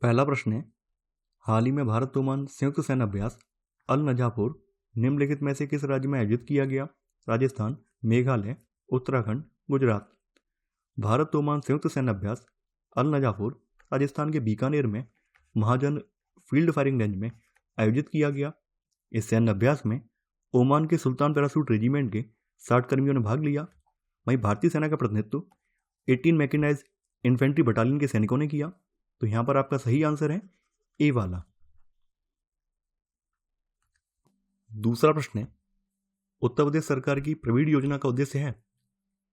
पहला प्रश्न है, हाल ही में भारत ओमान संयुक्त सैन्य अभ्यास अल नजापुर निम्नलिखित में से किस राज्य में आयोजित किया गया? राजस्थान, मेघालय, उत्तराखंड, गुजरात। भारत ओमान संयुक्त सैन्य अभ्यास अल नजापुर राजस्थान के बीकानेर में महाजन फील्ड फायरिंग रेंज में आयोजित किया गया। इस सैन्य अभ्यास में ओमान के सुल्तान पैरासूट रेजिमेंट के 60 कर्मियों ने भाग लिया। वहीं भारतीय सेना का प्रतिनिधित्व 18 मैकेनाइज्ड इन्फेंट्री बटालियन के सैनिकों ने किया। तो यहां पर आपका सही आंसर है ए वाला। दूसरा प्रश्न है, उत्तर प्रदेश सरकार की प्रवीण योजना का उद्देश्य है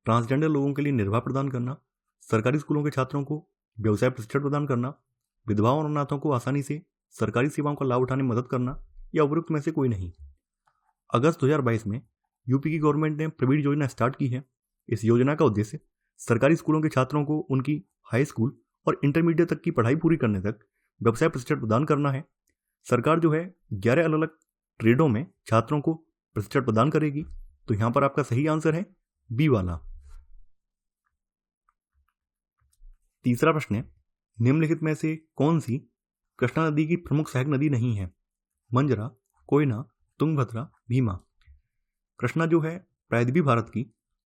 ट्रांसजेंडर लोगों के लिए निर्वाह प्रदान करना, सरकारी स्कूलों के छात्रों को व्यवसाय प्रशिक्षण प्रदान करना, विधवाओं और अनाथों को आसानी से सरकारी सेवाओं का लाभ उठाने में मदद करना, या उपरोक्त में से कोई नहीं। अगस्त 2022 में यूपी की गवर्नमेंट ने प्रवीण योजना स्टार्ट की है। इस योजना का उद्देश्य सरकारी स्कूलों के छात्रों को उनकी हाई स्कूल और इंटरमीडिएट तक की पढ़ाई पूरी करने तक व्यवसाय प्रशिक्षण प्रदान करना है। सरकार जो है 11 अलग अलग ट्रेडों में छात्रों को प्रशिक्षण प्रदान करेगी। तो यहां पर आपका सही आंसर है बी वाला। तीसरा प्रश्न है, निम्नलिखित में से कौन सी कृष्णा नदी की प्रमुख सहायक नदी नहीं है? मंजरा, कोयना, तुंगभद्रा, भीमा। कृष्णा जो है प्रायद्वीपीय भारत की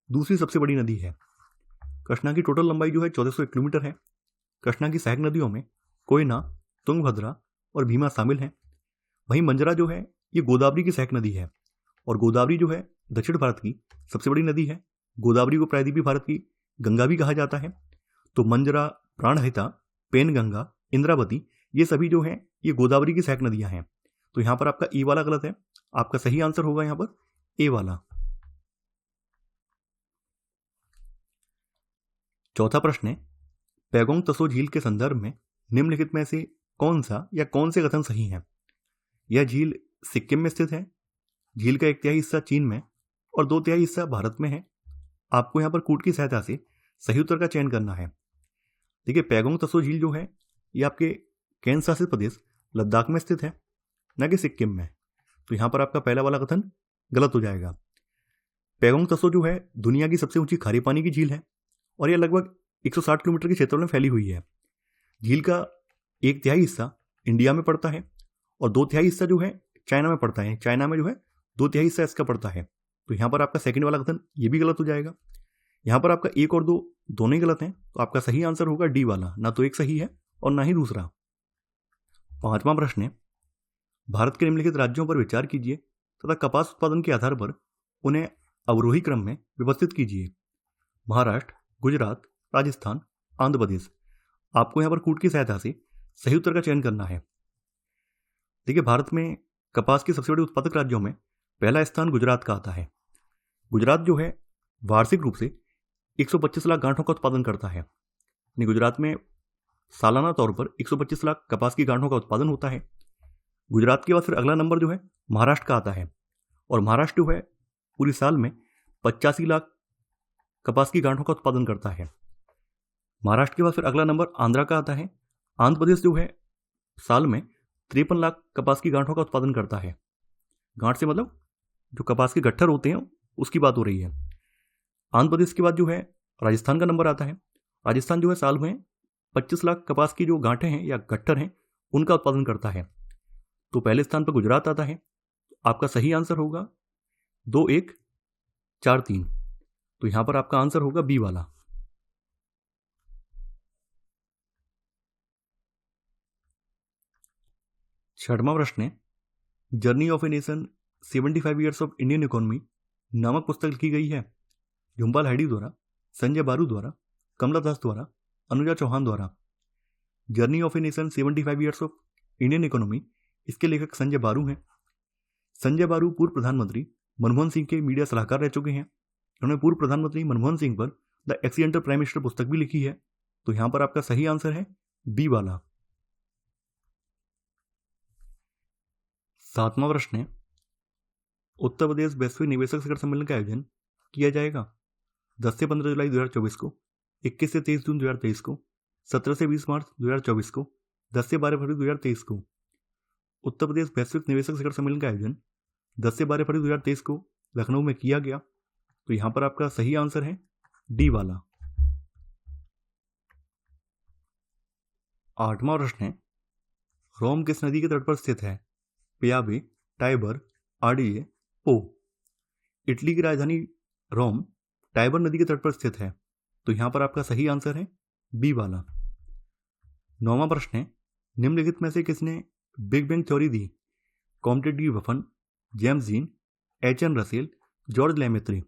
दूसरी सबसे बड़ी नदी है। कृष्णा की टोटल लंबाई जो है 1401 किलोमीटर है। कृष्णा की सहायक नदियों में कोयना, तुंगभद्रा और भीमा शामिल हैं। वहीं मंजरा जो है ये गोदावरी की सहायक नदी है और गोदावरी जो है दक्षिण भारत की सबसे बड़ी नदी है। गोदावरी को प्रायद्वीपीय भारत की गंगा भी कहा जाता है। तो मंजरा, प्राणहिता, पेनगंगा, इंद्रावती ये सभी जो हैं ये गोदावरी की सहायक नदियां हैं। तो यहां पर आपका ए वाला गलत है। आपका सही आंसर होगा यहां पर ए वाला। चौथा प्रश्न है, पैगोंग तसो झील के संदर्भ में निम्नलिखित में से कौन सा या कौन से कथन सही है? यह झील सिक्किम में स्थित है। झील का 1/3 हिस्सा चीन में और 2/3 हिस्सा भारत में है। आपको यहां पर कूट की सहायता से सही उत्तर का चयन करना है। देखिए, पैगोंग तसो झील जो है ये आपके केंद्र शासित प्रदेश लद्दाख में स्थित है, न कि सिक्किम में। तो यहां पर आपका पहला वाला कथन गलत हो जाएगा। पैगोंग तसो जो है दुनिया की सबसे ऊंची खारे पानी की झील है और यह लगभग 160 किलोमीटर के क्षेत्र में फैली हुई है। झील का 1/3 हिस्सा इंडिया में पड़ता है और 2/3 हिस्सा जो है चाइना में पड़ता है। चाइना में जो है 2/3 हिस्सा इसका पड़ता है। तो यहां पर आपका सेकंड वाला कथन ये भी गलत हो जाएगा। यहां पर आपका 1 और 2 दोनों ही गलत हैं। तो आपका सही आंसर होगा डी वाला। ना तो एक सही है और ना ही दूसरा। पांचवां प्रश्न है, भारत के निम्नलिखित राज्यों पर विचार कीजिए तथा कपास उत्पादन के आधार पर उन्हें अवरोही क्रम में व्यवस्थित कीजिए। महाराष्ट्र, गुजरात, राजस्थान, आंध्र प्रदेश। आपको यहां पर कूट की सहायता से सही उत्तर का चयन करना है। देखिए, भारत में कपास के सबसे बड़े उत्पादक राज्यों में पहला स्थान गुजरात का आता है। गुजरात जो है वार्षिक रूप से 125 लाख गांठों का उत्पादन करता है। यानी गुजरात में सालाना तौर पर 125 लाख कपास की गांठों का उत्पादन होता है। गुजरात के बाद फिर अगला नंबर जो है महाराष्ट्र का आता है और महाराष्ट्र जो है पूरी साल में 85 लाख कपास की गांठों का उत्पादन करता है। महाराष्ट्र के बाद फिर अगला नंबर आंध्रा का आता है। आंध्र प्रदेश जो है साल में 53 लाख कपास की गांठों का उत्पादन करता है। गांठ से मतलब जो कपास के गट्ठर होते हैं उसकी बात हो रही है। आंध्र प्रदेश के बाद जो है राजस्थान का नंबर आता है। राजस्थान जो है साल में 25 लाख कपास की जो गांठें हैं या गट्ठर हैं उनका उत्पादन करता है। तो पहले स्थान पर गुजरात आता है। आपका सही आंसर होगा 2, 1, 4, 3। तो यहां पर आपका आंसर होगा बी वाला। छठवां प्रश्न है, journey of a nation 75 years of Indian economy नामक पुस्तक लिखी गई है झुंपा लाहिड़ी द्वारा, संजय बारू द्वारा, कमला दास द्वारा, अनुजा चौहान द्वारा। Journey of a nation 75 years of Indian economy, इसके लेखक संजय बारू हैं। संजय बारू पूर्व प्रधानमंत्री मनमोहन सिंह के मीडिया सलाहकार रह चुके हैं। उन्होंने पूर्व प्रधानमंत्री मनमोहन सिंह पर द एक्सीडेंटल प्राइम मिनिस्टर पुस्तक भी लिखी है। तो यहां पर आपका सही आंसर है बी वाला। सातवां प्रश्न है, उत्तर प्रदेश वैश्विक निवेशक शिखर सम्मेलन का आयोजन किया जाएगा 10 से 15 जुलाई 2024 को, 21 से 23 जून 2023 को, 17 से 20 मार्च 2024 को, 10 से 12 फरवरी 2023 को। उत्तर प्रदेश वैश्विक निवेशक शिखर सम्मेलन का आयोजन 10 से 12 फरवरी 2023 को लखनऊ में किया गया। तो यहां पर आपका सही आंसर है डी वाला। 8वां प्रश्न है, रोम किस नदी के तट पर स्थित है? पियावे, टाइबर, आडिये, पो। इटली की राजधानी रोम टाइबर नदी के तट पर स्थित है, तो यहां पर आपका सही आंसर है बी वाला। 9वां प्रश्न है, निम्नलिखित में से किसने बिग बैंग थ्योरी दी? Comte de Buffon, James Jeans, H N. Russell, George Lemaitre.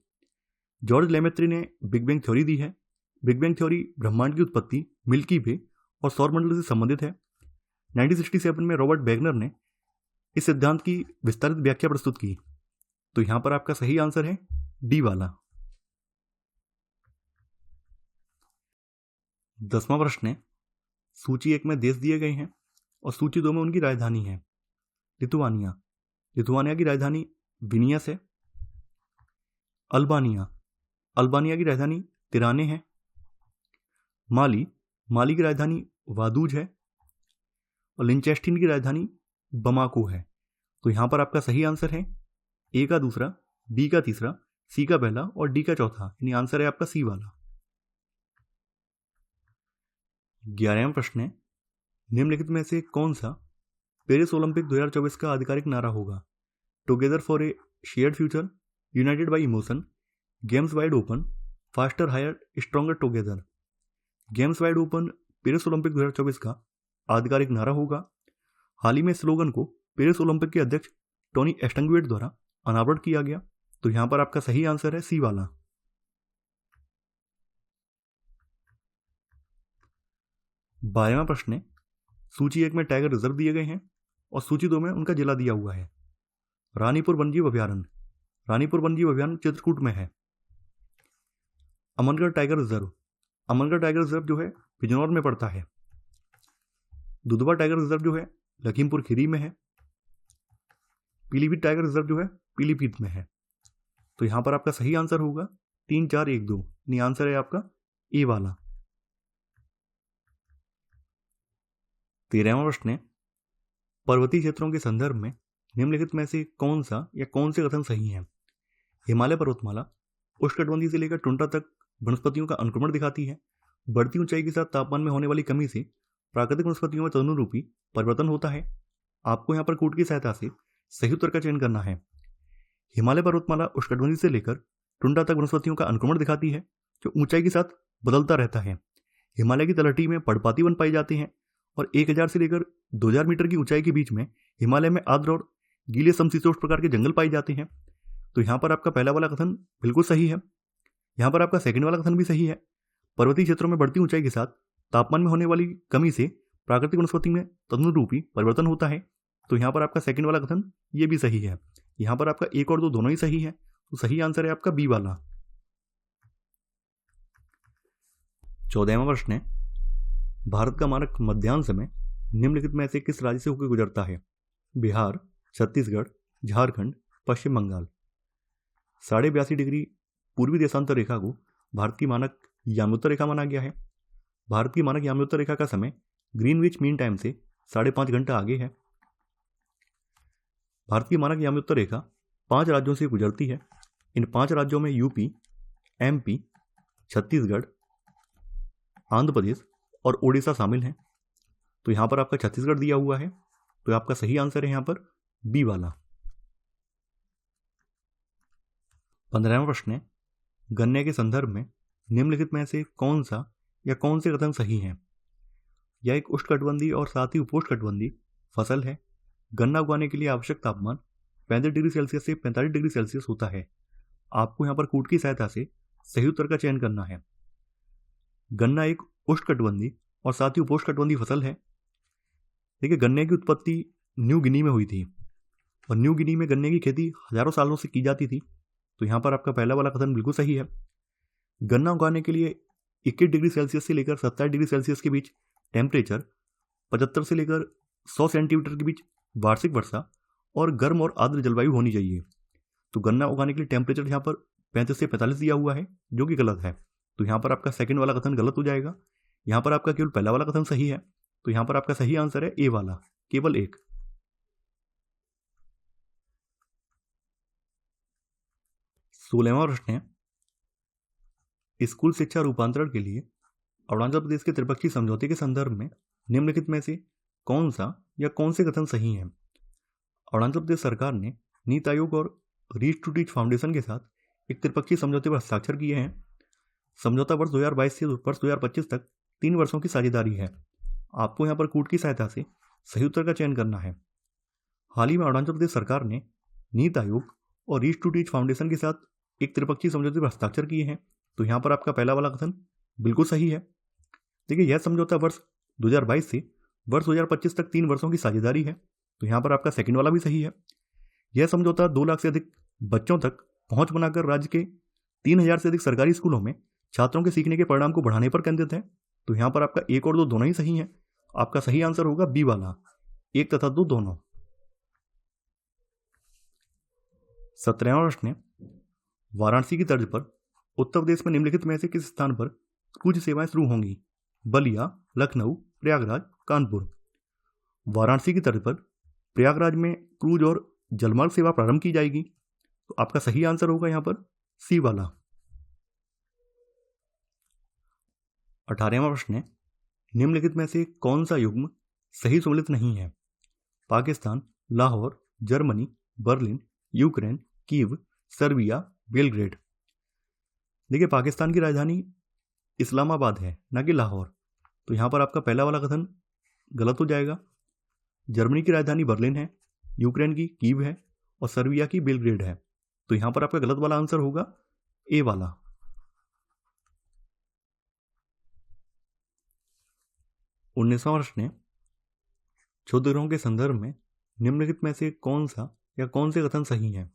George Lemaitre ने बिग बैंग थ्योरी दी है। बिग बैंग थ्योरी ब्रह्मांड की उत्पत्ति, मिल्की वे और सौरमंडल से संबंधित है। 1967 में रॉबर्ट वेगनर ने इस सिद्धांत की विस्तारित व्याख्या प्रस्तुत की, तो यहां पर आपका सही आंसर है डी वाला। 10वां प्रश्न है, सूची 1 में देश दिए गए हैं और सूची 2 में उनकी राजधानी है। लिथुआनिया, लिथुआनिया की राजधानी विनियस है। अल्बानिया, अल्बानिया की राजधानी तिराने है। माली, माली की राजधानी वादूज है। और लिंचेस्टीन की राजधानी बमाको है, तो यहां पर आपका सही आंसर है ए का दूसरा, बी का तीसरा, सी का पहला और डी का चौथा, यानी आंसर है आपका सी वाला। 11वां प्रश्न है, निम्नलिखित में से कौन सा पेरिस ओलंपिक 2024 का आधिकारिक नारा होगा? Together for a shared future, united by emotion, games wide open, faster higher stronger together. Games wide open Paris Olympic 2024 का आधिकारिक नारा होगा। हाल ही में स्लोगन को पेरिस ओलंपिक के अध्यक्ष टोनी एस्टंगवेट द्वारा अनावरण किया गया, तो यहां पर आपका सही आंसर है सी वाला। 12वां प्रश्न है, सूची 1 में टाइगर रिजर्व दिए गए हैं और सूची 2 में उनका जिला दिया हुआ है। रानीपुर वन्यजीव अभ्यारण्य, रानीपुर वन्यजीव अभ्यारण्य चित्रकूट में है। Amangarh tiger reserve, Amangarh tiger reserve जो है बिजनौर में पड़ता है। दुधवा टाइगर रिजर्व जो है लखीमपुर खीरी में है। पीलीभीत टाइगर रिजर्व जो है पीलीभीत में है, तो यहां पर आपका सही आंसर होगा 3, 4, 1, 2, यानी आंसर है आपका ए वाला। 13वां प्रश्न है, पर्वतीय क्षेत्रों के संदर्भ में निम्नलिखित में से कौन सा या कौन से कथन सही है? हिमालय पर्वतमाला उष्णकटिबंधीय से लेकर टुंड्रा तक वनस्पतियों का अनुक्रमण दिखाती है। बढ़ती ऊंचाई के साथ तापमान में होने वाली कमी से प्राकृतिक वनस्पतियों में तदनुरूपी परिवर्तन होता है। आपको यहाँ पर कूट की सहायता से सही उत्तर का चयन करना है। हिमालय पर्वतमाला उष्णकटिबंधीय से लेकर टुंड्रा तक वनस्पतियों का अनुक्रमण दिखाती है, जो ऊंचाई के साथ बदलता रहता है। हिमालय की तलहटी में पर्णपाती वन पाए जाते हैं और 1000 से लेकर 2000 मीटर की ऊंचाई के बीच में हिमालय में आर्द्र और गीले समशीतोष्ण प्रकार के जंगल पाए जाते हैं। तो यहाँ पर आपका पहला वाला कथन बिल्कुल सही है। यहाँ पर आपका सेकंड वाला कथन भी सही है। पर्वतीय क्षेत्रों में बढ़ती ऊंचाई के साथ तापमान में होने वाली कमी से प्राकृतिक वनस्पति में तदनुरूपी परिवर्तन होता है, तो यहाँ पर आपका सेकंड वाला कथन ये भी सही है। यहाँ पर आपका 1 और 2 दोनों ही सही है, तो सही आंसर है आपका बी वाला। 14वां प्रश्न है, भारत का मानक मध्याह्न समय निम्नलिखित में से किस राज्य से होकर गुजरता है? बिहार, छत्तीसगढ़, झारखंड, पश्चिम बंगाल। 82.5 डिग्री पूर्वी देशांतर रेखा को भारत की मानक याम्योत्तर रेखा माना गया है। भारत की मानक याम्योत्तर रेखा का समय ग्रीनविच मीन टाइम से 5.5 घंटा आगे है। भारत की मानक याम्योत्तर रेखा 5 राज्यों से गुजरती है। इन 5 राज्यों में यूपी, एमपी, छत्तीसगढ़, आंध्र प्रदेश और ओडिशा शामिल हैं। तो यहाँ पर आपका छत्तीसगढ़ दिया हुआ है, तो आपका सही आंसर है यहाँ पर बी वाला। 15वां प्रश्न है, गन्ने के संदर्भ में निम्नलिखित में से कौन सा या कौन से कथन सही हैं? यह एक उष्णकटिबंधीय और साथ ही उपोष्णकटिबंधीय फसल है। गन्ना उगाने के लिए आवश्यक तापमान 35 डिग्री सेल्सियस से 45 डिग्री सेल्सियस होता है। आपको यहाँ पर कूट की सहायता से सही उत्तर का चयन करना है। गन्ना एक उष्णकटिबंधीय और साथ ही उपोष्णकटिबंधीय फसल है। देखिए, गन्ने की उत्पत्ति न्यू गिनी में हुई थी और न्यू गिनी में गन्ने की खेती हजारों सालों से की जाती थी, तो यहाँ पर आपका पहला वाला कथन बिल्कुल सही है। गन्ना उगाने के लिए 21 डिग्री सेल्सियस से लेकर 27 डिग्री सेल्सियस के बीच टेम्परेचर, 75 से लेकर 100 सेंटीमीटर के बीच वार्षिक वर्षा और गर्म और आर्द्र जलवायु होनी चाहिए। तो गन्ना उगाने के लिए टेम्परेचर यहाँ पर 35 से 45 दिया हुआ है, जो कि गलत है। तो यहाँ पर आपका सेकंड वाला कथन गलत हो जाएगा। यहाँ पर आपका केवल पहला वाला कथन सही है, तो यहाँ पर आपका सही आंसर है ए वाला, केवल एक। 16वां प्रश्न है, स्कूल शिक्षा रूपांतरण के लिए अरुणाचल प्रदेश के त्रिपक्षीय समझौते के संदर्भ में निम्नलिखित में से कौन सा या कौन से कथन सही हैं? अरुणाचल प्रदेश सरकार ने नीति आयोग और रीच टू टीच फाउंडेशन के साथ एक त्रिपक्षीय समझौते पर हस्ताक्षर किए हैं। समझौता वर्ष 2022 से वर्ष 2025 तक 3 वर्षों की साझेदारी है। आपको यहाँ पर कूट की सहायता से सही उत्तर का चयन करना है। हाल ही में अरुणाचल प्रदेश सरकार ने नीति आयोग और रीच टू टीच फाउंडेशन के साथ एक त्रिपक्षीय समझौते पर हस्ताक्षर किए हैं। तो यहाँ पर आपका पहला वाला कथन बिल्कुल सही है। देखिए, यह समझौता वर्ष 2022 से वर्ष 2025 तक 3 वर्षों की साझेदारी है। तो यहाँ पर आपका सेकंड वाला भी सही है। यह समझौता 2 लाख से अधिक बच्चों तक पहुंच बनाकर राज्य के 3000 से अधिक सरकारी स्कूलों में छात्रों के सीखने के परिणाम को बढ़ाने पर केंद्रित है। तो यहाँ पर आपका 1 और 2 दोनों ही सही हैं। आपका सही आंसर होगा बी वाला, 1 तथा 2 दोनों। 17वां प्रश्न है, वाराणसी की तर्ज पर उत्तर प्रदेश में निम्नलिखित में से किस स्थान पर क्रूज सेवाएं शुरू होंगी? बलिया, लखनऊ, प्रयागराज, कानपुर। वाराणसी की तर्ज पर प्रयागराज में क्रूज और जलमार्ग सेवा प्रारंभ की जाएगी। तो आपका सही आंसर होगा यहाँ पर सी वाला। 18वां प्रश्न है, निम्नलिखित में से कौन सा युग्म सही सम्मिलित नहीं है? Pakistan, Lahore, Germany, Berlin, Ukraine, Kyiv, Serbia, Belgrade. देखिए, पाकिस्तान की राजधानी इस्लामाबाद है, ना कि लाहौर। तो यहाँ पर आपका पहला वाला कथन गलत हो जाएगा। जर्मनी की राजधानी बर्लिन है, यूक्रेन की कीव है और सर्बिया की बेलग्रेड है। तो यहाँ पर आपका गलत वाला आंसर होगा ए वाला। 19वां प्रश्न है, क्षुद्र ग्रहों के संदर्भ में निम्नलिखित में से कौन सा या कौन से कथन सही हैं?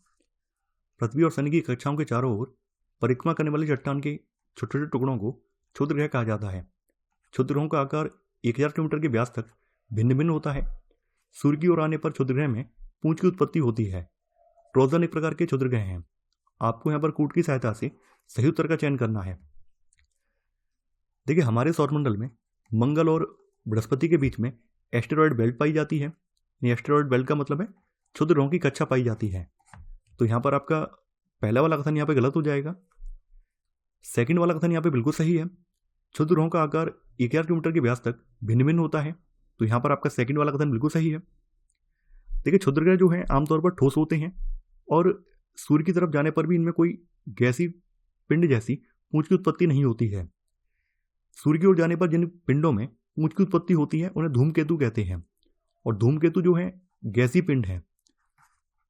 पृथ्वी और शनि की कक्षाओं के चारों ओर परिक्रमा करने वाली चट्टान के छोटे छोटे टुकड़ों को क्षुद्र ग्रह कहा जाता है। क्षुद्र ग्रहों का आकार 1000 किलोमीटर के व्यास तक भिन्न भिन्न होता है। सूर्य की ओर आने पर क्षुद्र ग्रह में पूंछ की उत्पत्ति होती है। ट्रोजन एक प्रकार के क्षुद्र ग्रह हैं। आपको यहाँ पर कूट की सहायता से सही उत्तर का चयन करना है। देखिए, हमारे सौरमंडल में मंगल और बृहस्पति के बीच में एस्टेरॉयड बेल्ट पाई जाती है। एस्टेरॉयड बेल्ट का मतलब है क्षुद्र ग्रहों की कक्षा पाई जाती है। तो यहाँ पर आपका पहला वाला कथन यहाँ पे गलत हो जाएगा। सेकंड वाला कथन यहाँ पे बिल्कुल सही है। क्षुद्र ग्रहों का आकार 1000 किलोमीटर के व्यास तक भिन्न भिन्न होता है। तो यहाँ पर आपका सेकंड वाला कथन बिल्कुल सही है। देखिए, क्षुद्र ग्रह जो है आमतौर पर ठोस होते हैं और सूर्य की तरफ जाने पर भी इनमें कोई गैसी पिंड जैसी पूंछ की उत्पत्ति नहीं होती है। सूर्य की ओर जाने पर जिन पिंडों में पूंछ की उत्पत्ति होती है उन्हें धूमकेतु कहते हैं। और धूमकेतु जो है गैसी पिंड है।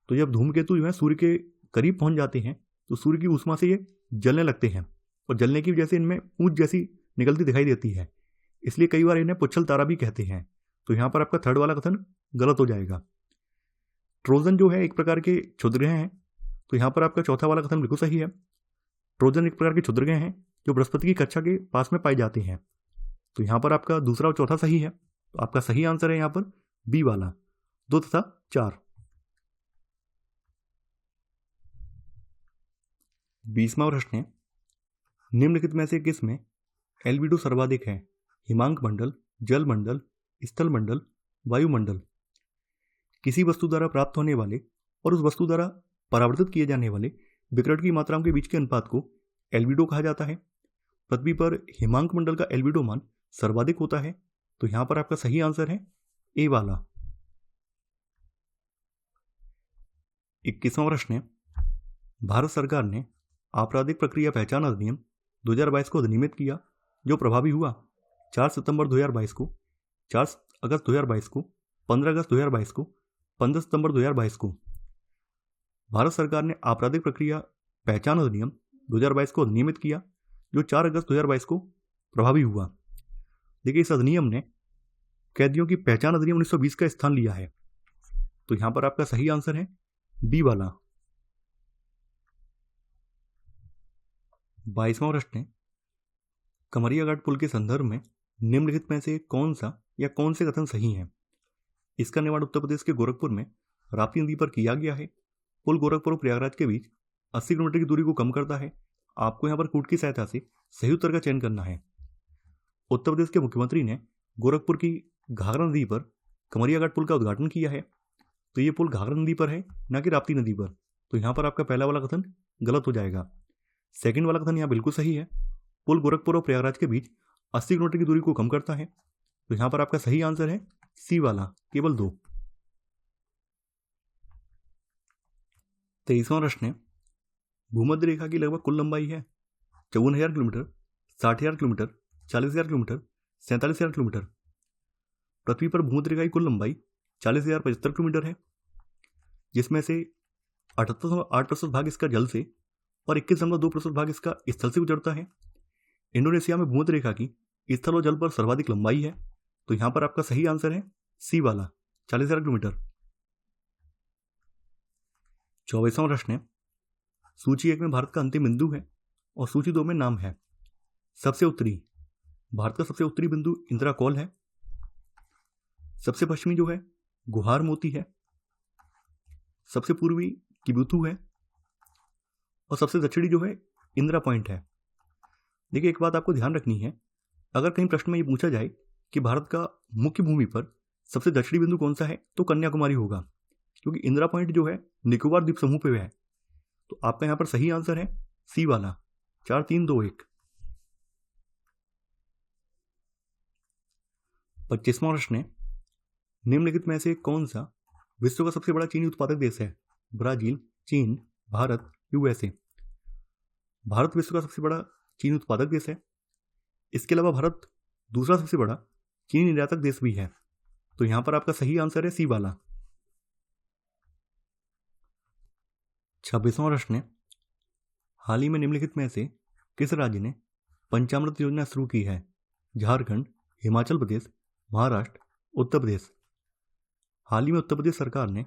तो जब धूमकेतु जो है सूर्य के करीब पहुंच जाते हैं तो सूर्य की ऊष्मा से ये जलने लगते हैं और जलने की वजह से इनमें पूंछ जैसी निकलती दिखाई देती है। इसलिए कई बार इन्हें पुच्छल तारा भी कहते हैं। तो यहाँ पर आपका थर्ड वाला कथन गलत हो जाएगा। ट्रोजन जो है एक प्रकार के क्षुद्र ग्रह हैं। तो यहाँ पर आपका चौथा वाला कथन बिल्कुल सही है। ट्रोजन एक प्रकार के क्षुद्र ग्रह हैं जो बृहस्पति की कक्षा के पास में पाए जाते हैं। तो यहाँ पर आपका दूसरा और चौथा सही है। तो आपका सही आंसर है यहाँ पर बी वाला, 2 तथा 4। 20वां प्रश्न है, निम्नलिखित में से किस में एल्बिडो सर्वाधिक है? हिमांक मंडल, जल मंडल, स्थल मंडल, वायुमंडल। किसी वस्तु द्वारा प्राप्त होने वाले और उस वस्तु द्वारा परावर्तित किए जाने वाले विकिरण की मात्राओं के बीच के अनुपात को एल्बिडो कहा जाता है। पृथ्वी पर हिमांक मंडल का एल्बिडो मान सर्वाधिक होता है। तो यहां पर आपका सही आंसर है ए वाला। 21वां प्रश्न है, भारत सरकार ने आपराधिक प्रक्रिया पहचान अधिनियम 2022 को अधिनियमित किया जो प्रभावी हुआ 4 सितंबर 2022 को, 4 अगस्त 2022 को, 15 अगस्त 2022 को, 15 सितंबर 2022 को। भारत सरकार ने आपराधिक प्रक्रिया पहचान अधिनियम 2022 को अधिनियमित किया जो 4 अगस्त 2022 को प्रभावी हुआ। देखिए, इस अधिनियम ने कैदियों की पहचान अधिनियम 1920 का स्थान लिया है। तो यहां पर आपका सही आंसर है बी वाला। 22वां प्रश्न है, कमरिया घाट पुल के संदर्भ में निम्नलिखित में से कौन सा या कौन से कथन सही हैं? इसका निर्माण उत्तर प्रदेश के गोरखपुर में राप्ती नदी पर किया गया है। पुल गोरखपुर और प्रयागराज के बीच 80 किलोमीटर की दूरी को कम करता है। आपको यहाँ पर कूट की सहायता से सही उत्तर का चयन करना है। उत्तर प्रदेश के मुख्यमंत्री ने गोरखपुर की घाघरा नदी पर कमरिया घाट पुल का उद्घाटन किया है। तो ये पुल घाघरा नदी पर है, ना कि राप्ती नदी पर। तो यहाँ पर आपका पहला वाला कथन गलत हो जाएगा। सेकंड वाला कथन यहाँ बिल्कुल सही है। पुल गोरखपुर और प्रयागराज के बीच 80 किलोमीटर की दूरी को कम करता है। तो यहाँ पर आपका सही आंसर है सी वाला केवल 2। 23वां प्रश्न है, भूमध्य रेखा की लगभग कुल लंबाई है 54,000 किलोमीटर, 60,000 किलोमीटर, 40,000 किलोमीटर, 47,000 किलोमीटर। पृथ्वी पर भूमध्य रेखा की कुल लंबाई 40,075 किलोमीटर है, जिसमें से 78.8% भाग इसका जल से और 21.2% भाग इसका स्थल से गुजरता है। इंडोनेशिया में भूमध्य रेखा की स्थल और जल पर सर्वाधिक लंबाई है, तो यहां पर आपका सही आंसर है सी वाला 40,000 किलोमीटर। 24वां प्रश्न है, सूची 1 में भारत का अंतिम बिंदु है और सूची 2 में नाम है। सबसे उत्तरी, भारत का सबसे उत्तरी बिंदु इंदिरा कौल है। सबसे पश्चिमी जो है गुहार मोती है। सबसे पूर्वी किबुथु है और सबसे दक्षिणी जो है इंदिरा पॉइंट है। देखिए, एक बात आपको ध्यान रखनी है, अगर कहीं प्रश्न में ये पूछा जाए कि भारत का मुख्य भूमि पर सबसे दक्षिणी बिंदु कौन सा है, तो कन्याकुमारी होगा, क्योंकि इंदिरा पॉइंट जो है निकोबार द्वीप समूह पे है। तो आपका यहां पर सही आंसर है सी वाला 4, 3, 2, 1। 25वां प्रश्न है, निम्नलिखित में से कौन सा विश्व का सबसे बड़ा चीनी उत्पादक देश है? ब्राजील, चीन, भारत, यूएसए। भारत विश्व का सबसे बड़ा चीनी उत्पादक देश है। इसके अलावा भारत दूसरा सबसे बड़ा चीनी निर्यातक देश भी है, तो यहां पर आपका सही आंसर है सी वाला। 26वां प्रश्न है, हाल ही में निम्नलिखित में से किस राज्य ने पंचामृत योजना शुरू की है? झारखंड, हिमाचल प्रदेश, महाराष्ट्र, उत्तर प्रदेश। हाल ही में उत्तर प्रदेश सरकार ने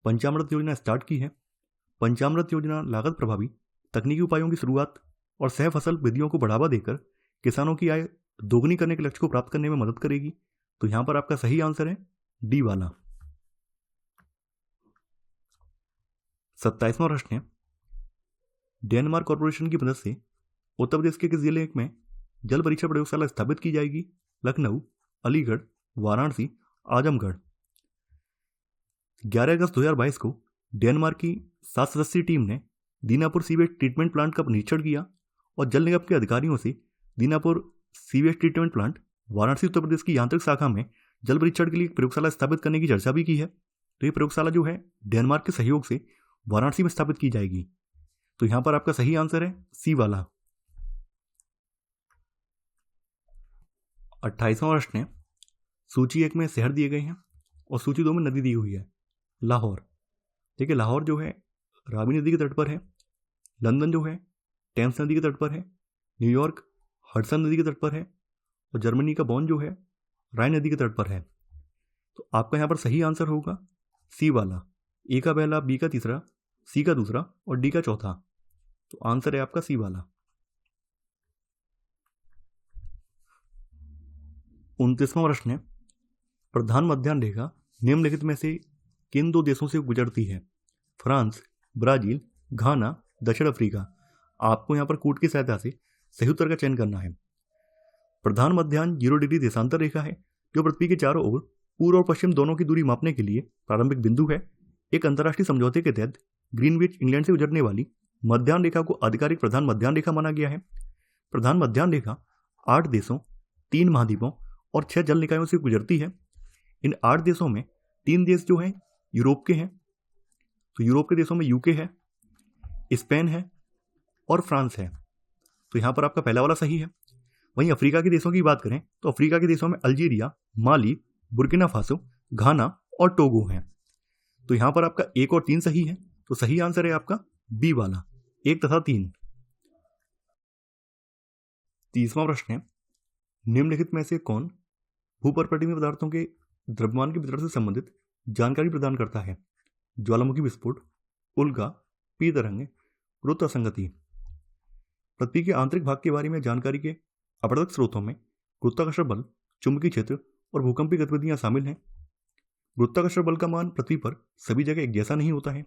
पंचामृत योजना स्टार्ट की है। पंचामृत योजना लागत प्रभावी तकनीकी उपायों की शुरुआत और सह फसल विधियों को बढ़ावा देकर किसानों की आय दोगुनी करने के लक्ष्य को प्राप्त करने में मदद करेगी, तो यहां पर आपका सही आंसर है डी वाला। 27वां प्रश्न है, डेनमार्क कॉर्पोरेशन की मदद से उत्तर प्रदेश के किस जिले में जल परीक्षण प्रयोगशाला स्थापित की जाएगी? लखनऊ, अलीगढ़, वाराणसी, आजमगढ़। 11 अगस्त 2022 को डेनमार्क की 7 सदस्यीय टीम ने दीनापुर सीवेज ट्रीटमेंट प्लांट का निरीक्षण किया और जल निगम के अधिकारियों से Dinapur sewage treatment plant Varanasi Uttar Pradesh की यांत्रिक शाखा में जल परीक्षण के लिए प्रयोगशाला स्थापित करने की चर्चा भी की है। तो ये प्रयोगशाला जो है डेनमार्क के सहयोग से वाराणसी में स्थापित की जाएगी, तो यहां पर आपका सही आंसर है सी वाला। 28वां प्रश्न है, सूची 1 में शहर दिए गए हैं और सूची 2 में नदी दी हुई है। लाहौर, देखिए लाहौर जो है रावी नदी के तट पर है। लंदन जो है टेम्स नदी के तट पर है। न्यूयॉर्क हडसन नदी के तट पर है और जर्मनी का बॉन जो है राइन नदी के तट पर है। तो आपका यहां पर सही आंसर होगा सी वाला, ए का पहला, बी का तीसरा, सी का दूसरा और डी का चौथा। तो आंसर है आपका सी वाला। 29वां प्रश्न है, प्रधान मध्याह्न रेखा निम्नलिखित में से किन 2 देशों से गुजरती है? फ्रांस, ब्राजील, घाना, दक्षिण अफ्रीका। आपको यहां पर कूट की सहायता से सही उत्तर का चयन करना है। प्रधान मध्याह्न 0 डिग्री देशांतर रेखा है, जो पृथ्वी के चारों ओर पूर्व और पश्चिम दोनों की दूरी मापने के लिए प्रारंभिक बिंदु है। एक अंतर्राष्ट्रीय समझौते के तहत ग्रीनविच इंग्लैंड से गुजरने वाली मध्याह्न रेखा को आधिकारिक प्रधान मध्याह्न रेखा माना गया है। प्रधान मध्याह्न रेखा 8 देशों, 3 महाद्वीपों और 6 जल निकायों से गुजरती है। इन 8 देशों में 3 देश जो हैं यूरोप के हैं, तो यूरोप के देशों में यूके है, स्पेन है और फ्रांस है। तो यहां पर आपका पहला वाला सही है। वहीं अफ्रीका के देशों की बात करें तो अफ्रीका के देशों में अल्जीरिया, माली, बुर्किना फासो, घाना और टोगो हैं। तो यहां पर आपका 1 और 3 सही है, तो सही आंसर है आपका बी वाला 1 तथा 3। 30वां प्रश्न है, निम्नलिखित में से कौन भूपर्वतीय पदार्थों के द्रव्यमान के वितरण से संबंधित जानकारी प्रदान करता है? ज्वालामुखी विस्फोट, उल्का, पी तरंग, गुरुत्वाकर्षण। पृथ्वी के आंतरिक भाग के बारे में जानकारी के अपवर्तक स्रोतों में गुरुत्वाकर्षण बल, चुंबकीय क्षेत्र और भूकंपीय गतिविधियां शामिल हैं। गुरुत्वाकर्षण बल का मान पृथ्वी पर सभी जगह एक जैसा नहीं होता है।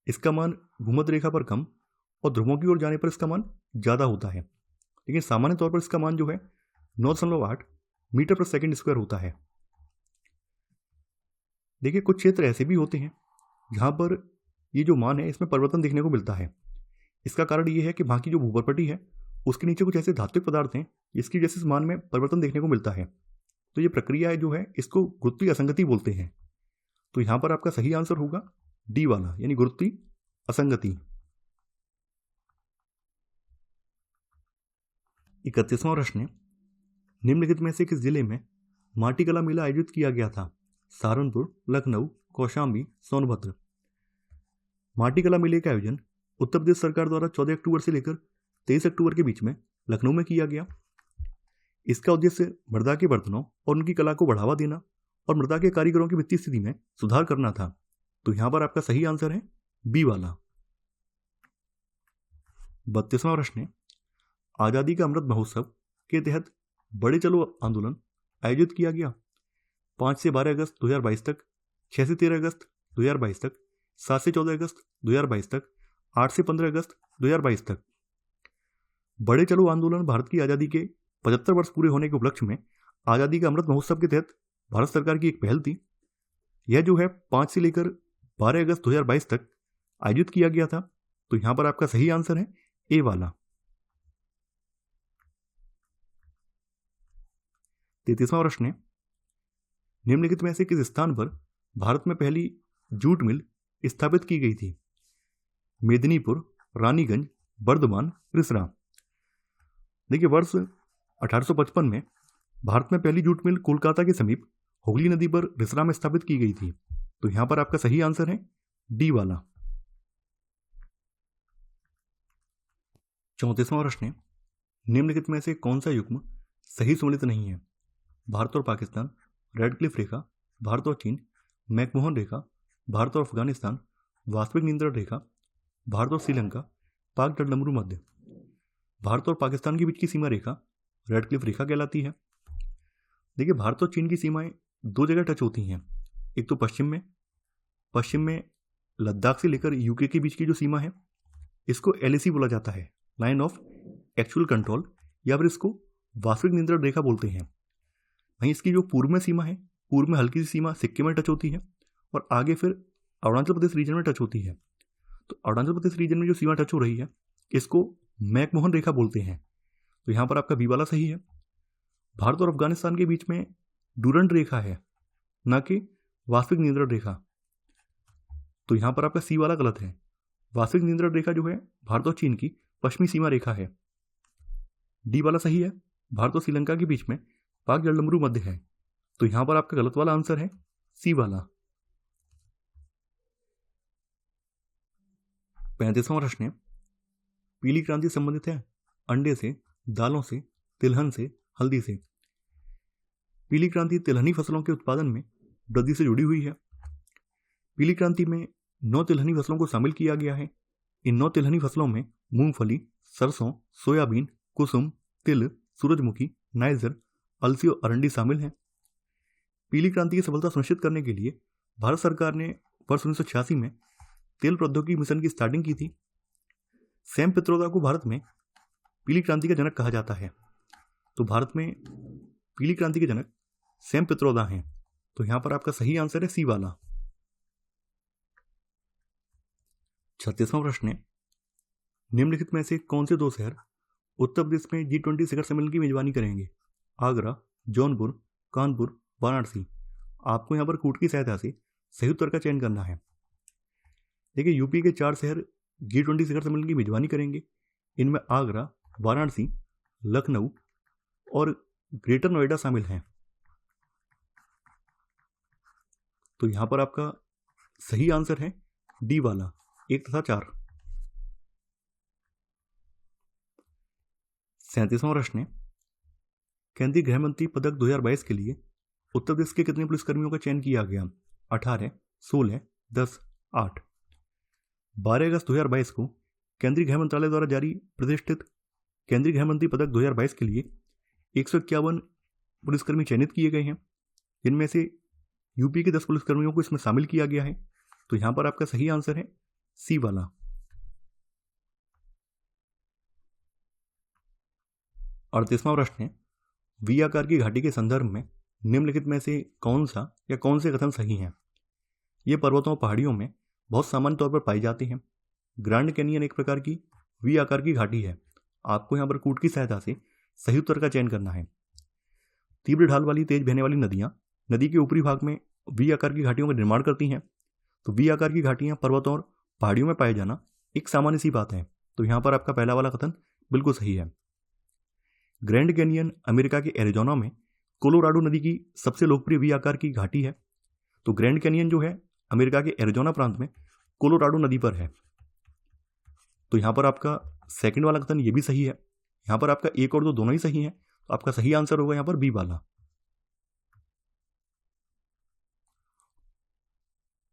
इसका मान भूमध्य रेखा पर कम और ध्रुवों की ओर जाने पर इसका मान ज्यादा होता है, लेकिन सामान्य तौर पर इसका मान जो है 9.8 मीटर प्रति सेकंड स्क्वायर होता है। देखिए, कुछ क्षेत्र ऐसे भी होते हैं जहां पर ये जो मान है इसमें परिवर्तन देखने को मिलता है। इसका कारण ये है कि वहां की जो भूपर्वती है उसके नीचे कुछ ऐसे धात्विक पदार्थ हैं जिसकी वजह से इस मान में परिवर्तन देखने को मिलता है। तो ये प्रक्रिया जो है इसको गुरुत्वीय असंगति बोलते हैं। तो यहां पर आपका सही आंसर होगा डी वाला, यानी गुरुत्वीय असंगति। 31वां प्रश्न है, निम्नलिखित में से किस जिले में माटी कला मेला आयोजित किया गया था? सहारनपुर, लखनऊ, कौशाम्बी, सोनभद्र। माटी कला मेले का आयोजन उत्तर प्रदेश सरकार द्वारा 14 अक्टूबर से लेकर 23 अक्टूबर के बीच में लखनऊ में किया गया। इसका उद्देश्य मृदा के बर्तनों और उनकी कला को बढ़ावा देना और मृदा के कारीगरों की वित्तीय स्थिति में सुधार करना था। तो यहां पर आपका सही आंसर है बी वाला। 32वां प्रश्न है, आजादी का अमृत महोत्सव के तहत बड़े चलो आंदोलन आयोजित किया गया। 5 से 12 अगस्त 2022 तक, 6 से 13 अगस्त 2022 तक, 7 से 14 अगस्त 2022 तक, 8 से 15 अगस्त 2022 तक। बड़े चलो आंदोलन भारत की आज़ादी के 75 वर्ष पूरे होने के उपलक्ष्य में आज़ादी का अमृत महोत्सव के तहत भारत सरकार की एक पहल थी। यह जो है 5 से लेकर 12 अगस्त 2022 तक आयोजित किया गया था। तो यहां पर आपका सही आंसर है ए वाला। 33वां प्रश्न है, निम्नलिखित में से किस स्थान पर भारत में पहली जूट मिल स्थापित की गई थी? मेदिनीपुर, रानीगंज, बर्धमान, रिसरा। देखिए, वर्ष 1855 में भारत में पहली जूट मिल कोलकाता के समीप हुगली नदी पर रिसरा में स्थापित की गई थी। तो यहां पर आपका सही आंसर है डी वाला। 34वां प्रश्न है, निम्नलिखित में से कौन सा युग्म सही सुमेलित नहीं है? भारत और पाकिस्तान, रेडक्लिफ रेखा, भारत और चीन, मैकमोहन रेखा, भारत और अफगानिस्तान, वास्तविक नियंत्रण रेखा, भारत और श्रीलंका, पाक जलडमरू मध्य। भारत और पाकिस्तान के बीच की सीमा रेखा रेडक्लिफ रेखा कहलाती है। देखिए, भारत और चीन की सीमाएं दो जगह टच होती हैं। एक तो पश्चिम में लद्दाख से लेकर यूके के बीच की जो सीमा है इसको LAC बोला जाता है, लाइन ऑफ एक्चुअल कंट्रोल, या फिर इसको वास्तविक नियंत्रण रेखा बोलते हैं। वहीं इसकी जो पूर्व में सीमा है, पूर्व में हल्की सी सीमा सिक्किम में टच होती है और आगे फिर अरुणाचल प्रदेश रीजन में टच होती है। तो अरुणाचल प्रदेश रीजन में जो सीमा टच हो रही है इसको मैकमोहन रेखा बोलते हैं। तो यहां पर आपका बी वाला सही है। भारत और अफगानिस्तान के बीच में डूरंड रेखा है, ना कि वास्तविक नियंत्रण रेखा। तो यहां पर आपका सी वाला गलत है। वास्तविक नियंत्रण रेखा जो है भारत और चीन की पश्चिमी सीमा रेखा है। डी वाला सही है। भारत और श्रीलंका के बीच में पाक जलडमरू मध्य है। तो यहां पर आपका गलत वाला आंसर है सी वाला। 35वां प्रश्न है, पीली क्रांति संबंधित है अंडे से, दालों से, तिलहन से, हल्दी से। पीली क्रांति तिलहनी फसलों के उत्पादन में वृद्धि से जुड़ी हुई है। पीली क्रांति में 9 तिलहनी फसलों को शामिल किया गया है। इन 9 तिलहनी फसलों में मूंगफली, सरसों, सोयाबीन, कुसुम, तिल, सूरजमुखी, नाइजर, अलसी और अरंडी शामिल हैं। पीली क्रांति की सफलता सुनिश्चित करने के लिए भारत सरकार ने वर्ष 1986 में तेल प्रौद्योगिकी मिशन की स्टार्टिंग की थी। सैम पित्रोदा को भारत में पीली क्रांति का जनक कहा जाता है। तो भारत में पीली क्रांति के जनक सैम पित्रोदा हैं। तो यहां पर आपका सही आंसर है सी वाला। 36वां प्रश्न है, निम्नलिखित में से कौन से 2 शहर उत्तर प्रदेश में G20 शिखर सम्मेलन की मेजबानी करेंगे? आगरा, जौनपुर, कानपुर, वाराणसी। आपको यहां पर कूट की सहायता से सही उत्तर का चयन करना है। देखिए, यूपी के 4 शहर G20 शिखर सम्मेलन की मेजबानी करेंगे। इनमें आगरा, वाराणसी, लखनऊ और ग्रेटर नोएडा शामिल हैं। तो यहां पर आपका सही आंसर है डी वाला, 1 तथा 4। 37वां प्रश्न है, केंद्रीय गृह मंत्री पदक 2022 के लिए उत्तर प्रदेश के कितने पुलिसकर्मियों का चयन किया गया? 18, 16, 10, 8। 12 अगस्त 2022 को केंद्रीय गृह मंत्रालय द्वारा जारी प्रतिष्ठित केंद्रीय गृह मंत्री पदक 2022 के लिए 151 पुलिसकर्मी चयनित किए गए हैं। इनमें से यूपी के 10 पुलिसकर्मियों को इसमें शामिल किया गया है। तो यहां पर आपका सही आंसर है सी वाला। 38वां प्रश्न है, वी आकार की घाटी के संदर्भ में निम्नलिखित में से कौन सा या कौन से कथन सही हैं? ये पर्वतों और पहाड़ियों में बहुत सामान्य तौर पर पाई जाती हैं। ग्रैंड कैनियन एक प्रकार की वी आकार की घाटी है। आपको यहां पर कूट की सहायता से सही उत्तर का चयन करना है। तीव्र ढाल वाली तेज बहने वाली नदियाँ नदी के ऊपरी भाग में वी आकार की घाटियों का निर्माण करती हैं। तो वी आकार की घाटियाँ पर्वतों और पहाड़ियों में पाए जाना एक सामान्य सी बात है। तो यहाँ पर आपका पहला वाला कथन बिल्कुल सही है। ग्रैंड कैनियन अमेरिका के एरिजोना में कोलोराडो नदी की सबसे लोकप्रिय वी आकार की घाटी है। तो ग्रैंड कैनियन जो है अमेरिका के एरिजोना प्रांत में कोलोराडो नदी पर है। तो यहाँ पर आपका सेकंड वाला कथन ये भी सही है। यहाँ पर आपका एक और दो दोनों ही सही है। तो आपका सही आंसर होगा यहाँ पर बी वाला।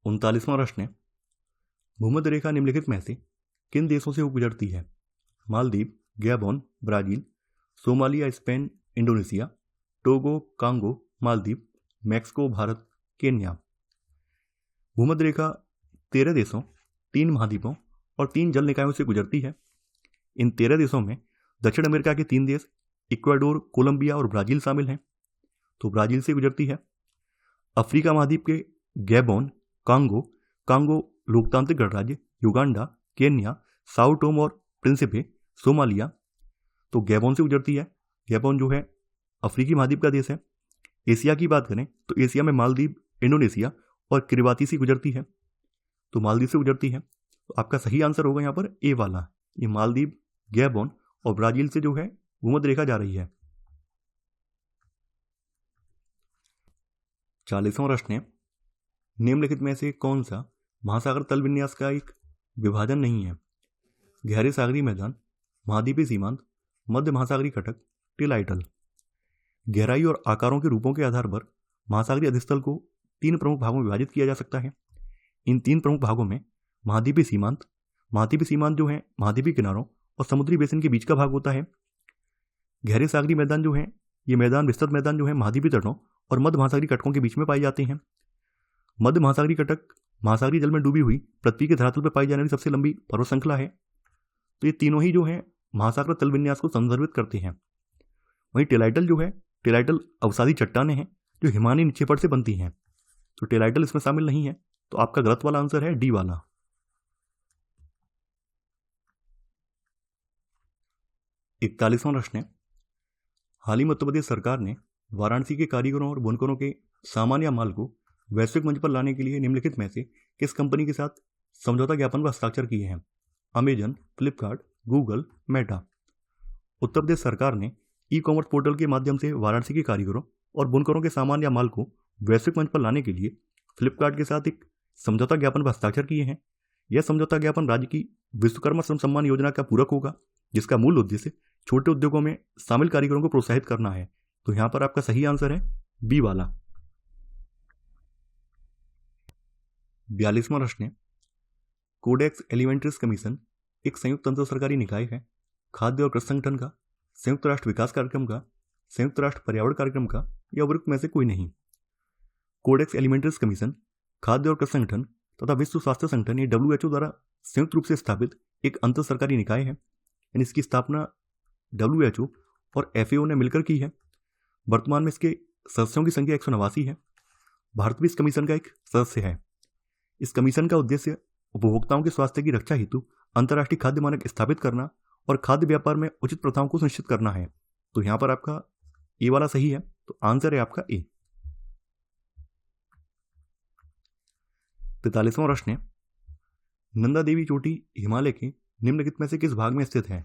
39वां प्रश्न है, भूमध्य रेखा निम्नलिखित में से किन देशों से गुजरती है? Maldives, Gabon, Brazil, Somalia, Spain, Indonesia, Togo, Congo, Maldives, Mexico, Bharat, Kenya. भूमध्य रेखा 13 देशों, 3 महाद्वीपों और 3 जल निकायों से गुजरती है। इन 13 देशों में दक्षिण अमेरिका के 3 देश इक्वाडोर, कोलंबिया और ब्राजील शामिल हैं। तो ब्राजील से गुजरती है। अफ्रीका महाद्वीप के गैबोन, कांगो लोकतांत्रिक गणराज्य, युगांडा, केन्या, साओ टोम और प्रिंसिपे, सोमालिया। तो गैबोन से गुजरती है। गैबोन जो है अफ्रीकी महाद्वीप का देश है। एशिया की बात करें तो एशिया में मालदीव, इंडोनेशिया और किरिबाती से गुजरती है। तो मालदीव से गुजरती है। तो आपका सही आंसर होगा यहाँ पर ए वाला। ये मालदीव, गैबोन और ब्राजील से जो है भूमध्य रेखा जा रही है। 40वां प्रश्न है, निम्नलिखित में से कौन सा महासागर तल विन्यास का एक विभाजन नहीं है? गहरे सागरीय मैदान, महाद्वीपीय सीमांत, मध्य महासागरीय कटक, टिलाइटल। गहराई और आकारों के रूपों के आधार पर महासागरीय अधिस्थल को 3 प्रमुख भागों में विभाजित किया जा सकता है। इन 3 प्रमुख भागों में महाद्वीपीय सीमांत जो है महाद्वीपीय किनारों और समुद्री बेसिन के बीच का भाग होता है। गहरे सागरीय मैदान जो है ये मैदान विस्तृत मैदान जो है महाद्वीपीय तटों और मध्य महासागरीय कटकों के बीच में पाए जाते हैं। मध्य महासागरीय कटक महासागरीय जल में डूबी हुई पृथ्वी के धरातल पर पाई जाने वाली सबसे लंबी पर्वत श्रृंखला है। तो ये तीनों ही जो है महासागर तल विन्यास को संदर्भित करते हैं। वहीं टिलाइटल जो है टिलाइटल अवसादी चट्टानें हैं जो हिमानी निक्षेपण से बनती हैं। तो टिलाइटल इसमें शामिल नहीं है। तो आपका गलत वाला आंसर है डी वाला। 41वां प्रश्न है, हाल ही में उत्तर प्रदेश सरकार ने वाराणसी के कारीगरों और बुनकरों के सामान या माल को वैश्विक मंच पर लाने के लिए निम्नलिखित में से किस कंपनी के साथ समझौता ज्ञापन पर हस्ताक्षर किए हैं? Amazon, Flipkart, Google, Meta. Uttar Pradesh सरकार ने ई कॉमर्स पोर्टल के माध्यम से वाराणसी के कारीगरों और बुनकरों के सामान या माल को वैश्विक मंच पर लाने के लिए फ्लिपकार्ट के साथ एक समझौता ज्ञापन पर हस्ताक्षर किए हैं। यह समझौता ज्ञापन राज्य की विश्वकर्मा श्रम सम्मान योजना का पूरक होगा, जिसका मूल उद्देश्य छोटे उद्योगों में शामिल कारीगरों को प्रोत्साहित करना है। तो यहाँ पर आपका सही आंसर है बी वाला। 42वां प्रश्न है, कोडेक्स एलिमेंट्रीज कमीशन एक संयुक्त अंतर सरकारी निकाय है खाद्य और कृषि संगठन का, संयुक्त राष्ट्र विकास कार्यक्रम का, संयुक्त राष्ट्र पर्यावरण कार्यक्रम का या उपरोक्त में से कोई नहीं। कोडेक्स एलिमेंट्रीज कमीशन खाद्य और कृषि संगठन तथा विश्व स्वास्थ्य संगठन या WHO द्वारा संयुक्त रूप से स्थापित एक अंतर सरकारी निकाय है। यानी इसकी स्थापना WHO और FAO ने मिलकर की है। वर्तमान में इसके सदस्यों की संख्या 189 है। भारत भी इस कमीशन का एक सदस्य है। इस कमीशन का उद्देश्य उपभोक्ताओं के स्वास्थ्य की रक्षा हेतु अंतर्राष्ट्रीय खाद्य मानक स्थापित करना और खाद्य व्यापार में उचित प्रथाओं को सुनिश्चित करना है। तो यहाँ पर आपका ए वाला सही है। तो आंसर है आपका ए। 43वां प्रश्न है, नंदा देवी चोटी हिमालय के निम्नलिखित में से किस भाग में स्थित है?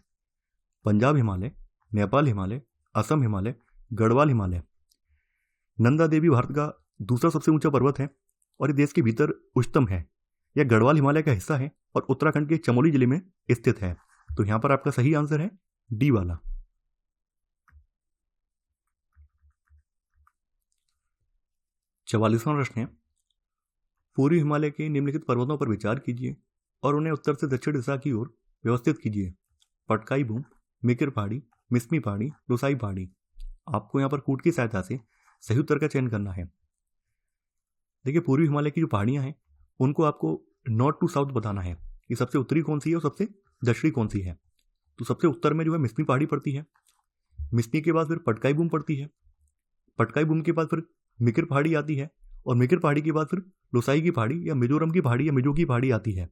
पंजाब हिमालय, नेपाल हिमालय, असम हिमालय, गढ़वाल हिमालय। नंदा देवी भारत का दूसरा सबसे ऊंचा पर्वत है और ये देश के भीतर उच्चतम है। यह गढ़वाल हिमालय का हिस्सा है और उत्तराखंड के चमोली जिले में स्थित है। तो यहां पर आपका सही आंसर है डी वाला। 44वां प्रश्न है, पूर्वी हिमालय के निम्नलिखित पर्वतों पर विचार कीजिए और उन्हें उत्तर से दक्षिण दिशा की ओर व्यवस्थित कीजिए। पटकाई भूम, मिकिर पहाड़ी, मिस्मी पहाड़ी, लोसाई पहाड़ी। आपको यहाँ पर कूट की सहायता से सही उत्तर का चयन करना है। देखिए, पूर्वी हिमालय की जो पहाड़ियाँ हैं उनको आपको नॉर्थ टू साउथ बताना है कि सबसे उत्तरी कौन सी है और सबसे दक्षिणी कौन सी है। तो सबसे उत्तर में जो है मिस्मी पहाड़ी पड़ती है। मिस्मी के बाद फिर पटकाई बूम पड़ती है। पटकाई बूम के बाद फिर मिकिर पहाड़ी आती है और मिकिर पहाड़ी के बाद फिर लोसाई की पहाड़ी या मिजोरम की पहाड़ी या मिजो की पहाड़ी आती है।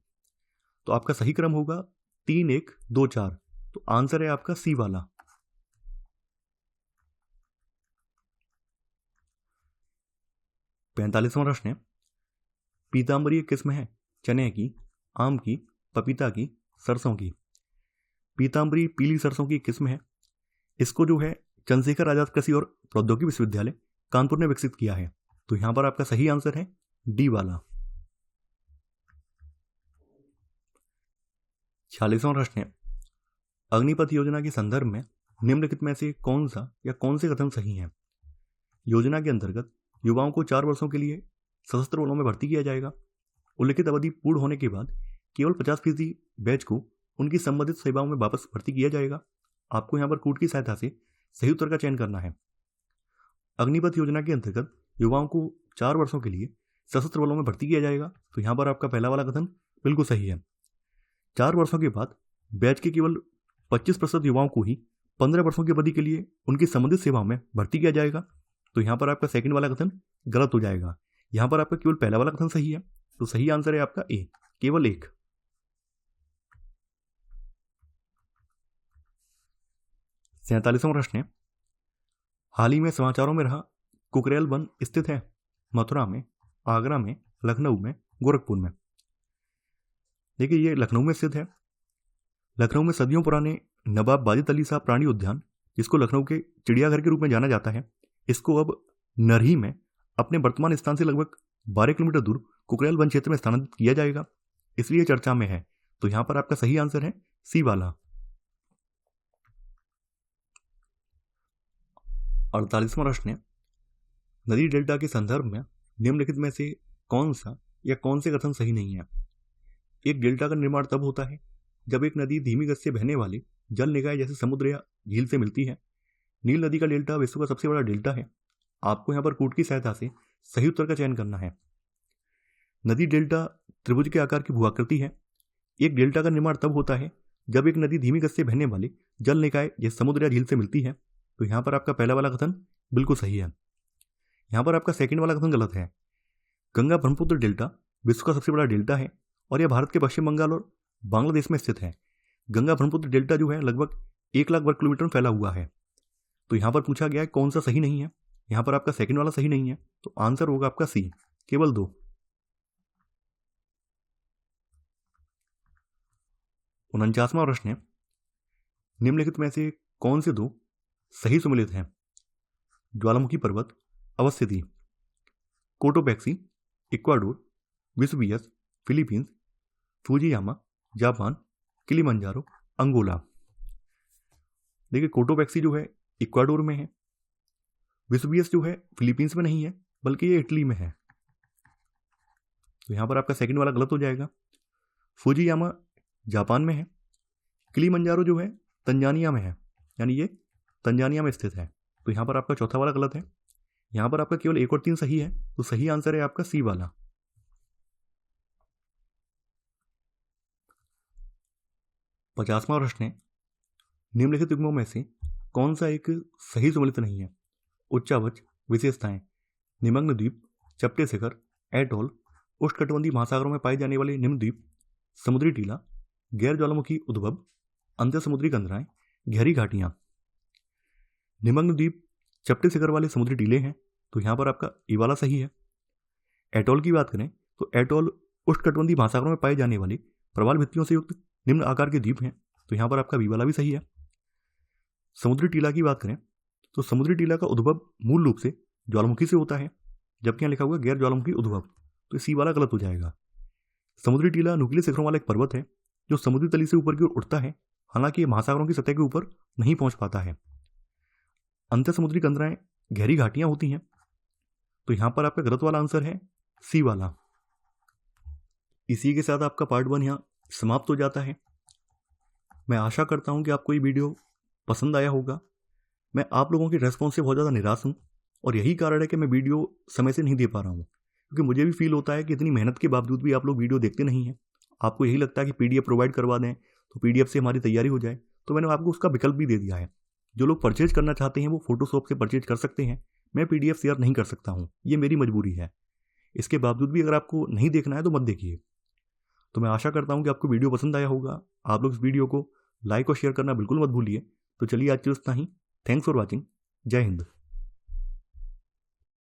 तो आपका सही क्रम होगा 3, 1, 2, 4। तो आंसर है आपका सी वाला। 45वां प्रश्न है, पीताम्बरी एक किस्म है चने की, आम की, पपीता की, सरसों की। पीताम्बरी पीली सरसों की एक किस्म है। इसको जो है चंद्रशेखर आजाद कृषि और प्रौद्योगिकी विश्वविद्यालय कानपुर ने विकसित किया है। तो यहां पर आपका सही आंसर है डी वाला। 46वां प्रश्न है, अग्निपथ योजना के संदर्भ में निम्नलिखित में से कौन सा या कौन से कथन सही हैं? योजना के अंतर्गत युवाओं को 4 वर्षों के लिए सशस्त्र बलों में भर्ती किया जाएगा। उल्लिखित अवधि पूर्ण होने के बाद केवल 50% बैच को उनकी संबंधित सेवाओं में वापस भर्ती किया जाएगा। आपको यहाँ पर कूट की सहायता से सही उत्तर का चयन करना है। अग्निपथ योजना के अंतर्गत युवाओं को 4 वर्षों के लिए सशस्त्र बलों में भर्ती किया जाएगा। तो यहाँ पर आपका पहला वाला कथन बिल्कुल सही है। 4 वर्षों के बाद बैच के केवल 25% युवाओं को ही 15 वर्षों की अवधि के लिए उनकी संबंधित सेवाओं में भर्ती किया जाएगा। तो यहाँ पर आपका सेकंड वाला कथन गलत हो जाएगा। यहाँ पर आपका केवल पहला वाला कथन सही है। तो सही आंसर है आपका ए, केवल एक। 47वां प्रश्न है, हाल ही में समाचारों में रहा कुकरेल वन स्थित है मथुरा में, आगरा में, लखनऊ में, गोरखपुर में। देखिए ये लखनऊ में स्थित है। लखनऊ में सदियों पुराने नवाब वाजिद अली शाह प्राणी उद्यान, जिसको लखनऊ के चिड़ियाघर के रूप में जाना जाता है, इसको अब नरही में अपने वर्तमान स्थान से लगभग 12 किलोमीटर दूर कुकरेल वन क्षेत्र में स्थानांतरित किया जाएगा, इसलिए चर्चा में है। तो यहां पर आपका सही आंसर है सी वाला। 48वां प्रश्न है, नदी डेल्टा के संदर्भ में निम्नलिखित में से कौन सा या कौन से कथन सही नहीं है? एक डेल्टा का निर्माण तब होता है जब एक नदी धीमी गति से बहने वाले जल निकाय जैसे समुद्र या झील से मिलती है। नील नदी का डेल्टा विश्व का सबसे बड़ा डेल्टा है। आपको यहाँ पर कूट की सहायता से सही उत्तर का चयन करना है। नदी डेल्टा त्रिभुज के आकार की भूआकृति है। एक डेल्टा का निर्माण तब होता है जब एक नदी धीमी गति से बहने वाले जल निकाय जैसे समुद्र या झील से मिलती है। तो यहाँ पर आपका पहला वाला कथन बिल्कुल सही है। यहाँ पर आपका सेकंड वाला कथन गलत है। गंगा ब्रह्मपुत्र डेल्टा विश्व का सबसे बड़ा डेल्टा है और यह भारत के पश्चिम बंगाल और बांग्लादेश में स्थित है। गंगा ब्रह्मपुत्र डेल्टा जो है लगभग 1 लाख वर्ग किलोमीटर में फैला हुआ है। तो यहाँ पर पूछा गया है कौन सा सही नहीं है। यहाँ पर आपका सेकंड वाला सही नहीं है, तो आंसर होगा आपका सी, केवल 2। 49वां प्रश्न है, निम्नलिखित में से कौन से 2 सही सुमेलित हैं? ज्वालामुखी पर्वत अवस्थिति, Cotopaxi Ecuador, Vesuvius Philippines, Fujiyama Japan, Kilimanjaro Angola. देखिए कोटोपैक्सी जो है इक्वाडोर में है, वेसुवियस जो है फिलीपींस में नहीं है बल्कि ये इटली में है। तो यहाँ पर आपका सेकंड वाला गलत हो जाएगा। फूजियामा जापान में है, किलिमंजारो जो है तंजानिया में है, यानी ये तंजानिया में स्थित है। तो यहाँ पर आपका चौथा वाला गलत है। यहाँ पर आपका केवल 1 और 3 सही है, तो सही आंसर है आपका सी वाला। 50वां प्रश्न है, निम्नलिखित युग्मों में से कौन सा एक सही सुमेलित नहीं है? उच्चावच, विशेषताएं, निमग्न द्वीप, चपटे शिखर, एटोल, उष्णकटिबंधीय महासागरों में पाए जाने वाले निम्न द्वीप, समुद्री टीला, गैर ज्वालामुखी उद्भव, अंतर समुद्री कंदराएं, गहरी घाटियां। निमग्न द्वीप चपटे शिखर वाले समुद्री टीले हैं, तो यहाँ पर आपका ई वाला सही है। एटोल की बात करें तो एटोल उष्णकटिबंधीय महासागरों में पाए जाने वाले प्रवाल भित्तियों से युक्त निम्न आकार के द्वीप हैं, तो यहाँ पर आपका बी वाला भी सही है। समुद्री टीला की बात करें तो समुद्री टीला का उद्भव मूल रूप से ज्वालामुखी से होता है, जबकि यहाँ लिखा हुआ गैर ज्वालामुखी उद्भव, तो सी वाला गलत हो जाएगा। समुद्री टीला नुकीले शिखरों वाला एक पर्वत है जो समुद्री तली से ऊपर की ओर उठता है, हालांकि ये महासागरों की सतह के ऊपर नहीं पहुंच पाता है। अंतर समुद्री कंदराएं गहरी घाटियां होती हैं, तो यहां पर आपका गलत वाला आंसर है सी वाला। इसी के साथ आपका पार्ट 1 यहाँ समाप्त हो जाता है। मैं आशा करता हूं कि आपको ये वीडियो पसंद आया होगा। मैं आप लोगों के रेस्पॉन्स से बहुत ज़्यादा निराश हूं और यही कारण है कि मैं वीडियो समय से नहीं दे पा रहा हूं, क्योंकि मुझे भी फील होता है कि इतनी मेहनत के बावजूद भी आप लोग वीडियो देखते नहीं हैं। आपको यही लगता है कि PDF प्रोवाइड करवा दें तो PDF से हमारी तैयारी हो जाए, तो मैंने आपको उसका विकल्प भी दे दिया है। जो लोग परचेज करना चाहते हैं वो फोटोशॉप से परचेज कर सकते हैं। मैं PDF शेयर नहीं कर सकता हूँ, ये मेरी मजबूरी है। इसके बावजूद भी अगर आपको नहीं देखना है तो मत देखिए। तो मैं आशा करता हूँ कि आपको वीडियो पसंद आया होगा। आप लोग इस वीडियो को लाइक और शेयर करना बिल्कुल मत भूलिए। तो चलिए आज के लिए इतना ही। Thanks for watching. जय हिंद।